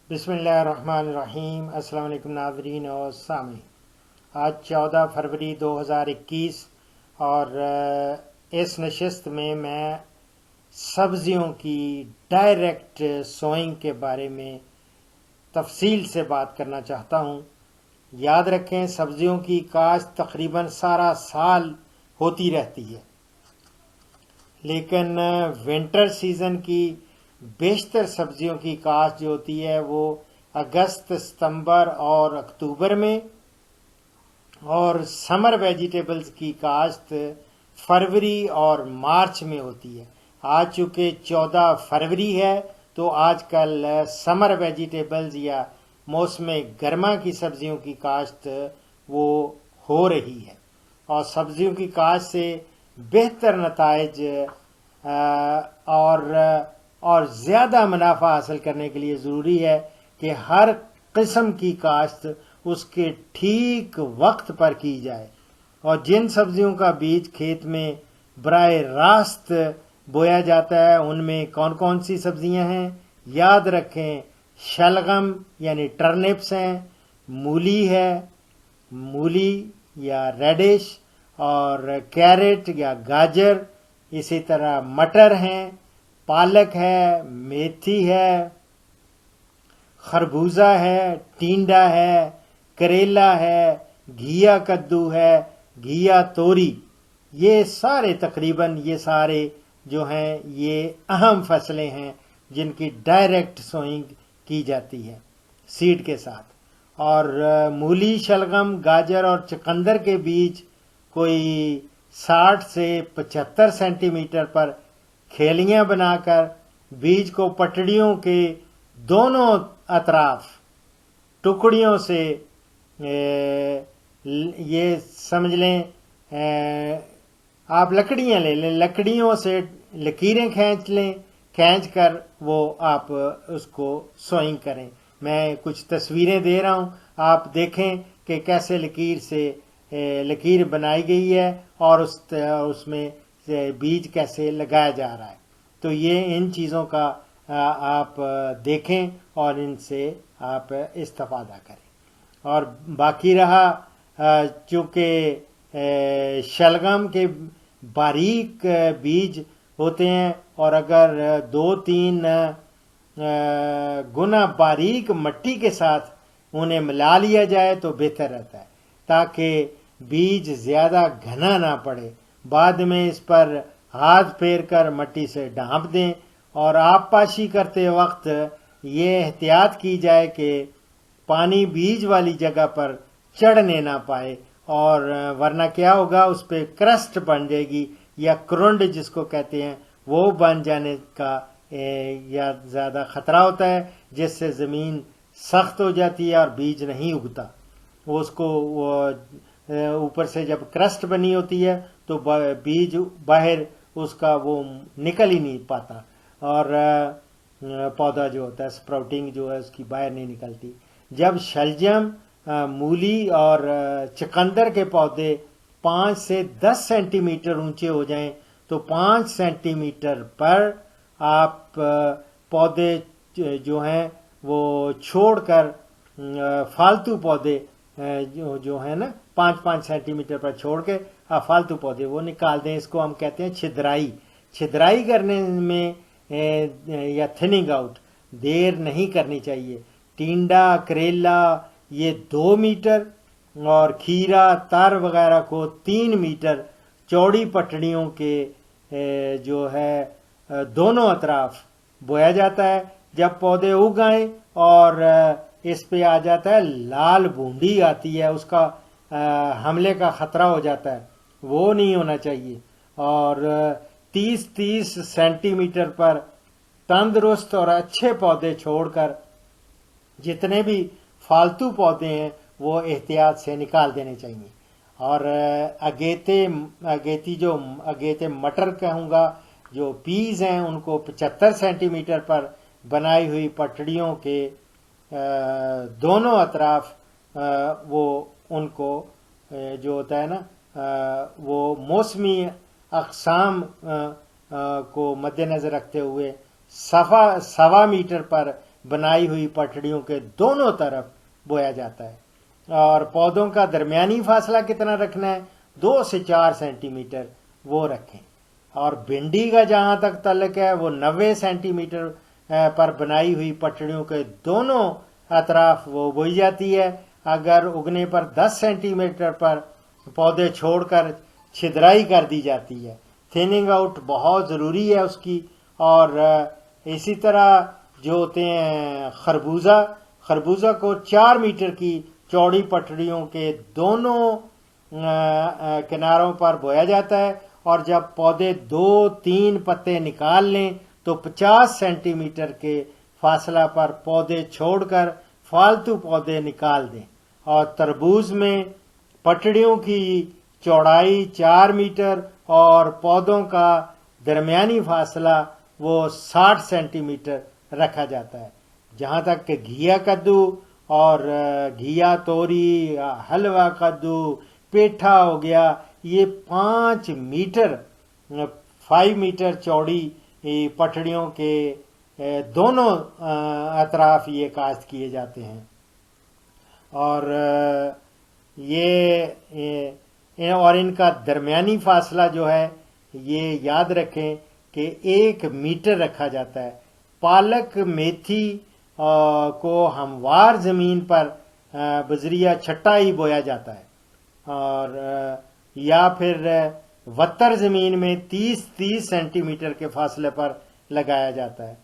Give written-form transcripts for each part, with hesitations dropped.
بسم اللہ الرحمن الرحیم۔ السلام علیکم ناظرین اور سامعین۔ آج 14 فروری 2021 اور اس نشست میں سبزیوں کی ڈائریکٹ سوئنگ کے بارے میں تفصیل سے بات کرنا چاہتا ہوں۔ یاد رکھیں، سبزیوں کی کاشت تقریباً سارا سال ہوتی رہتی ہے، لیکن ونٹر سیزن کی بیشتر سبزیوں کی کاشت جو ہوتی ہے وہ اگست، ستمبر اور اکتوبر میں، اور سمر ویجیٹیبلز کی کاشت فروری اور مارچ میں ہوتی ہے۔ آج چونکہ 14 فروری ہے تو آج کل سمر ویجیٹیبلز یا موسم گرما کی سبزیوں کی کاشت وہ ہو رہی ہے، اور سبزیوں کی کاشت سے بہتر نتائج اور زیادہ منافع حاصل کرنے کے لیے ضروری ہے کہ ہر قسم کی کاشت اس کے ٹھیک وقت پر کی جائے، اور جن سبزیوں کا بیج کھیت میں براہ راست بویا جاتا ہے ان میں کون کون سی سبزیاں ہیں؟ یاد رکھیں، شلغم یعنی ٹرنپس ہیں، مولی ہے، مولی یا ریڈش، اور کیرٹ یا گاجر، اسی طرح مٹر ہیں، پالک ہے، میتھی ہے، خربوزہ ہے، ٹینڈا ہے، کریلا ہے، گھیا کدو ہے، گھیا توری۔ یہ سارے جو ہیں یہ اہم فصلیں ہیں جن کی ڈائریکٹ سوئنگ کی جاتی ہے سیڈ کے ساتھ۔ اور مولی، شلغم، گاجر اور چقندر کے بیج کوئی 60 سے 75 سینٹی میٹر پر کھیلیاں بنا کر بیج کو پٹڑیوں کے دونوں اطراف ٹکڑیوں سے یہ سمجھ لیں، آپ لکڑیاں لے لیں، لکڑیوں سے لکیریں کھینچ کر وہ آپ اس کو سوئنگ کریں۔ میں کچھ تصویریں دے رہا ہوں، آپ دیکھیں کہ کیسے لکیر بنائی گئی ہے اور اس میں بیج کیسے لگایا جا رہا ہے۔ تو یہ ان چیزوں کا آپ دیکھیں اور ان سے آپ استفادہ کریں۔ اور باقی رہا، چونکہ شلغم کے باریک بیج ہوتے ہیں، اور اگر 2-3 گنا باریک مٹی کے ساتھ انہیں ملا لیا جائے تو بہتر رہتا ہے، تاکہ بیج زیادہ گھنا نہ پڑے۔ بعد میں اس پر ہاتھ پھیر کر مٹی سے ڈھانپ دیں، اور آب پاشی کرتے وقت یہ احتیاط کی جائے کہ پانی بیج والی جگہ پر چڑھنے نہ پائے، اور ورنہ کیا ہوگا، اس پہ کرسٹ بن جائے گی یا کرنڈ جس کو کہتے ہیں، وہ بن جانے کا یا زیادہ خطرہ ہوتا ہے، جس سے زمین سخت ہو جاتی ہے اور بیج نہیں اگتا۔ وہ اس کو اوپر سے جب کرسٹ بنی ہوتی ہے تو بیج باہر اس کا وہ نکل ہی نہیں پاتا، اور پودا جو ہوتا ہے، سپراؤٹنگ جو ہے اس کی باہر نہیں نکلتی۔ جب شلجم، مولی اور چقندر کے پودے 5 سے 10 سینٹی میٹر اونچے ہو جائیں تو 5 سینٹی میٹر پر آپ پودے جو ہیں وہ چھوڑ کر فالتو پودے جو ہیں نا 5-5 سینٹی میٹر پر چھوڑ کے فالتو پودے وہ نکال دیں۔ اس کو ہم کہتے ہیں چھدرائی کرنے میں یا تھننگ آؤٹ دیر نہیں کرنی چاہیے۔ ٹینڈا، کریلا یہ 2 میٹر، اور کھیرا، تر وغیرہ کو 3 میٹر چوڑی پٹڑیوں کے جو ہے دونوں اطراف بویا جاتا ہے۔ جب پودے اگ آئیں اور اس پہ آ جاتا ہے لال بھونڈی آتی ہے، اس کا حملے کا خطرہ ہو جاتا ہے، وہ نہیں ہونا چاہیے۔ اور 30 سینٹی میٹر پر تندرست اور اچھے پودے چھوڑ کر جتنے بھی فالتو پودے ہیں وہ احتیاط سے نکال دینے چاہیے۔ اور اگیتے مٹر کہوں گا، جو پیز ہیں ان کو 75 سینٹی میٹر پر بنائی ہوئی پٹڑیوں کے دونوں اطراف وہ ان کو جو ہوتا ہے نا وہ موسمی اقسام کو مد نظر رکھتے ہوئے 1.25 میٹر پر بنائی ہوئی پٹڑیوں کے دونوں طرف بویا جاتا ہے۔ اور پودوں کا درمیانی فاصلہ کتنا رکھنا ہے؟ 2 سے 4 سینٹی میٹر وہ رکھیں۔ اور بھنڈی کا جہاں تک تعلق ہے وہ 90 سینٹی میٹر پر بنائی ہوئی پٹڑیوں کے دونوں اطراف وہ بوئی جاتی ہے۔ اگر اگنے پر 10 سینٹی میٹر پر پودے چھوڑ کر چھدرائی کر دی جاتی ہے۔ تھیننگ آؤٹ بہت ضروری ہے اس کی۔ اور اسی طرح جو ہوتے ہیں خربوزہ کو 4 میٹر کی چوڑی پٹڑیوں کے دونوں کناروں پر بویا جاتا ہے، اور جب پودے 2-3 پتے نکال لیں تو 50 سینٹی میٹر کے فاصلہ پر پودے چھوڑ کر فالتو پودے نکال دیں۔ اور تربوز میں پٹڑیوں کی چوڑائی 4 میٹر اور پودوں کا درمیانی فاصلہ وہ 60 سینٹی میٹر رکھا جاتا ہے۔ جہاں تک کہ گھیا کدو اور گھیا توری، حلوہ کدو، پیٹھا ہو گیا، یہ 5 میٹر چوڑی پٹڑیوں کے دونوں اطراف یہ کاشت کیے جاتے ہیں۔ اور ان کا درمیانی فاصلہ جو ہے یہ یاد رکھیں کہ 1 میٹر رکھا جاتا ہے۔ پالک میتھی کو ہموار زمین پر بذریعہ چھٹائی بویا جاتا ہے، اور یا پھر وتر زمین میں 30 سینٹی میٹر کے فاصلے پر لگایا جاتا ہے۔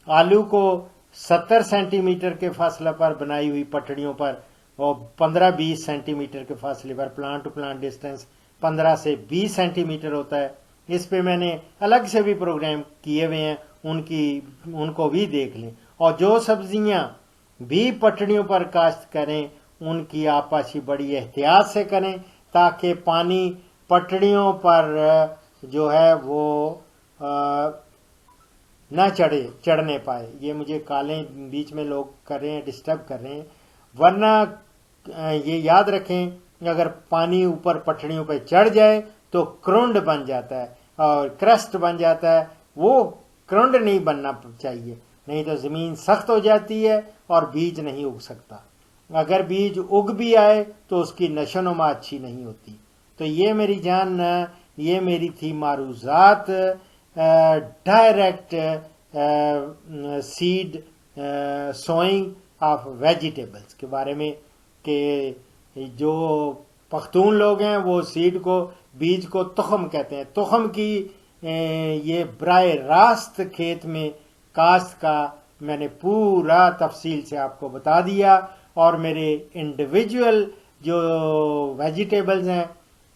آلو کو 70 سینٹی میٹر کے فاصلے پر بنائی ہوئی پٹڑیوں پر اور 15-20 سینٹی میٹر کے فاصلے پر پلانٹ ٹو پلانٹ ڈسٹینس 15 سے 20 سینٹی میٹر ہوتا ہے۔ اس پہ میں نے الگ سے بھی پروگرام کیے ہوئے ہیں، ان کو بھی دیکھ لیں۔ اور جو سبزیاں بھی پٹڑیوں پر کاشت کریں ان کی آپاشی بڑی احتیاط سے کریں تاکہ پانی پٹڑیوں پر جو ہے وہ نہ چڑھنے پائے۔ یہ مجھے کالیں بیچ میں لوگ کر رہے ہیں، ڈسٹرب کر رہے ہیں، ورنہ یہ یاد رکھیں اگر پانی اوپر پٹڑیوں پہ چڑھ جائے تو کرونڈ بن جاتا ہے اور کرسٹ بن جاتا ہے۔ وہ کرونڈ نہیں بننا چاہیے، نہیں تو زمین سخت ہو جاتی ہے اور بیج نہیں اگ سکتا۔ اگر بیج اگ بھی آئے تو اس کی نشو نما اچھی نہیں ہوتی۔ تو یہ میری جان، یہ میری تھی معروضات direct seed sowing of vegetables کے بارے میں، کہ جو پختون لوگ ہیں وہ سیڈ کو، بیج کو تخم کہتے ہیں۔ تخم کی یہ براہ راست کھیت میں کاشت کا میں نے پورا تفصیل سے آپ کو بتا دیا، اور میرے انڈیویجول جو ویجیٹیبلز ہیں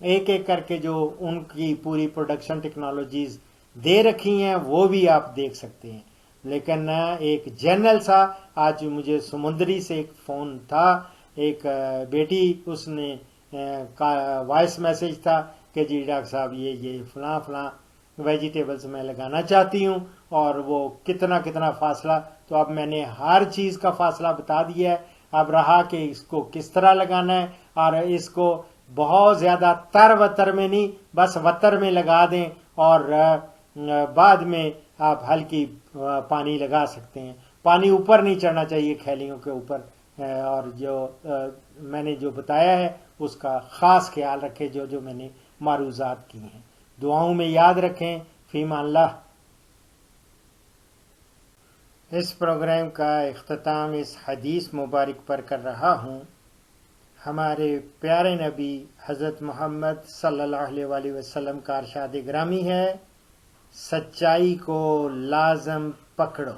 ایک ایک کر کے جو ان کی پوری پروڈکشن ٹیکنالوجیز دے رکھی ہیں وہ بھی آپ دیکھ سکتے ہیں۔ لیکن ایک جنرل سا، آج مجھے سمندری سے ایک فون تھا، ایک بیٹی، اس نے وائس میسج تھا کہ جی ڈاکٹر صاحب یہ فلاں ویجیٹیبلز میں لگانا چاہتی ہوں، اور وہ کتنا فاصلہ۔ تو اب میں نے ہر چیز کا فاصلہ بتا دیا ہے۔ اب رہا کہ اس کو کس طرح لگانا ہے، اور اس کو بہت زیادہ وتر میں نہیں، بس وتر میں لگا دیں، اور بعد میں آپ ہلکی پانی لگا سکتے ہیں۔ پانی اوپر نہیں چڑھنا چاہیے کھیلیوں کے اوپر، اور جو میں نے جو بتایا ہے اس کا خاص خیال رکھیں جو میں نے معروضات کی ہیں۔ دعاؤں میں یاد رکھیں۔ فی امان اللہ۔ اس پروگرام کا اختتام اس حدیث مبارک پر کر رہا ہوں۔ ہمارے پیارے نبی حضرت محمد صلی اللہ علیہ وآلہ وسلم کا ارشاد گرامی ہے، سچائی کو لازم پکڑو،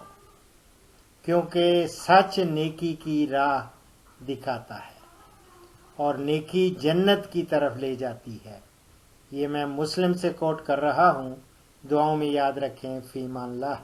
کیونکہ سچ نیکی کی راہ دکھاتا ہے اور نیکی جنت کی طرف لے جاتی ہے۔ یہ میں مسلم سے کوٹ کر رہا ہوں۔ دعاؤں میں یاد رکھیں۔ فی امان اللہ۔